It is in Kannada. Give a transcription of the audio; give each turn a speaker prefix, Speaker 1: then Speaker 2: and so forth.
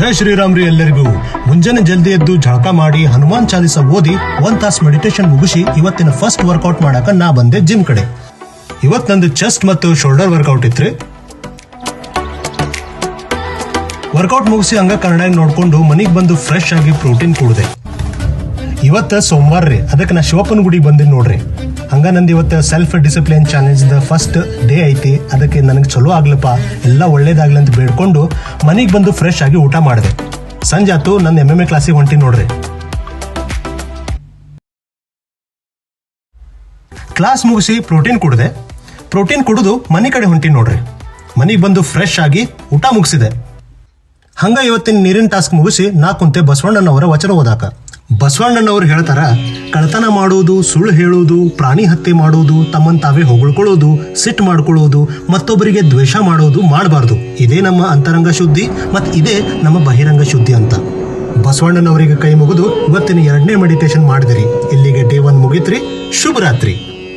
Speaker 1: ಜೈ ಶ್ರೀರಾಮ್ ರೀ ಎಲ್ಲರಿಗೂ. ಮುಂಜಾನೆ ಜಲ್ದಿ ಎದ್ದು ಜಳಕ ಮಾಡಿ ಹನುಮಾನ್ ಚಾಲಿಸ ಓದಿ 1 ತಾಸ್ ಮೆಡಿಟೇಷನ್ ಮುಗಿಸಿ ಇವತ್ತಿನ ಫಸ್ಟ್ ವರ್ಕೌಟ್ ಮಾಡಾಕ ನಾ ಬಂದೆ ಜಿಮ್ ಕಡೆ. ಇವತ್ ನಂದು ಚೆಸ್ಟ್ ಮತ್ತು ಶೋಲ್ಡರ್ ವರ್ಕೌಟ್ ಇತ್ರಿ. ವರ್ಕೌಟ್ ಮುಗಿಸಿ ಹಂಗ ಕನ್ನಡ ನೋಡ್ಕೊಂಡು ಮನಿಗ್ ಬಂದು ಫ್ರೆಶ್ ಆಗಿ ಪ್ರೋಟೀನ್ ಕುಡ್ದೆ. ಇವತ್ತ ಸೋಮವಾರ ರೀ, ಅದಕ್ಕೆ ನಾ ಶಿವಪ್ಪನ ಗುಡಿಗೆ ಬಂದಿನಿ ನೋಡ್ರಿ. ಹಂಗ ನಂದು ಇವತ್ತು self discipline challenge the first day ಐತಿ. ಅದಕ್ಕೆ ನನಗೆ ಚಲೋ ಆಗ್ಲಪ್ಪ, ಎಲ್ಲ ಒಳ್ಳೇದಾಗ್ಲಿ ಅಂತ ಬೇಡ್ಕೊಂಡು ಮನಿಗೆ ಬಂದು ಫ್ರೆಶ್ ಆಗಿ ಊಟ ಮಾಡಿದೆ. ಸಂಜೆ ಆತು, ನನ್ನ MMA ಕ್ಲಾಸಿಗೆ ಹೊಂಟಿ ನೋಡ್ರಿ. ಕ್ಲಾಸ್ ಮುಗಿಸಿ ಪ್ರೋಟೀನ್ ಕುಡ್ದೆ. ಪ್ರೋಟೀನ್ ಕುಡಿದು ಮನಿ ಕಡೆ ಹೊಂಟಿ ನೋಡ್ರಿ. ಮನಿಗೆ ಬಂದು ಫ್ರೆಶ್ ಆಗಿ ಊಟ ಮುಗಿಸಿದೆ. ಹಂಗ ಇವತ್ತಿನ ನೀರಿನ ಟಾಸ್ಕ್ ಮುಗಿಸಿ ನಾ ಕುಂತೆ ಬಸವಣ್ಣನವರ ವಚನ ಓದಾಕ. ಬಸವಣ್ಣನವರು ಹೇಳ್ತಾರ, ಕಳ್ತನ ಮಾಡುವುದು, ಸುಳ್ಳು ಹೇಳುವುದು, ಪ್ರಾಣಿ ಹತ್ಯೆ ಮಾಡುವುದು, ತಮ್ಮನ್ ತಾವೇ ಹೊಗಳ್ಕೊಳ್ಳೋದು, ಸಿಟ್ಟು ಮಾಡ್ಕೊಳ್ಳೋದು, ಮತ್ತೊಬ್ಬರಿಗೆ ದ್ವೇಷ ಮಾಡೋದು ಮಾಡಬಾರ್ದು. ಇದೇ ನಮ್ಮ ಅಂತರಂಗ ಶುದ್ಧಿ ಮತ್ತು ಇದೇ ನಮ್ಮ ಬಹಿರಂಗ ಶುದ್ಧಿ ಅಂತ ಬಸವಣ್ಣನವರಿಗೆ ಕೈ ಮುಗಿದು ಇವತ್ತಿನ 2ನೇ ಮೆಡಿಟೇಷನ್ ಮಾಡಿದಿರಿ. ಇಲ್ಲಿಗೆ ಡೇ 1 ಮುಗಿತ್ರಿ. ಶುಭರಾತ್ರಿ.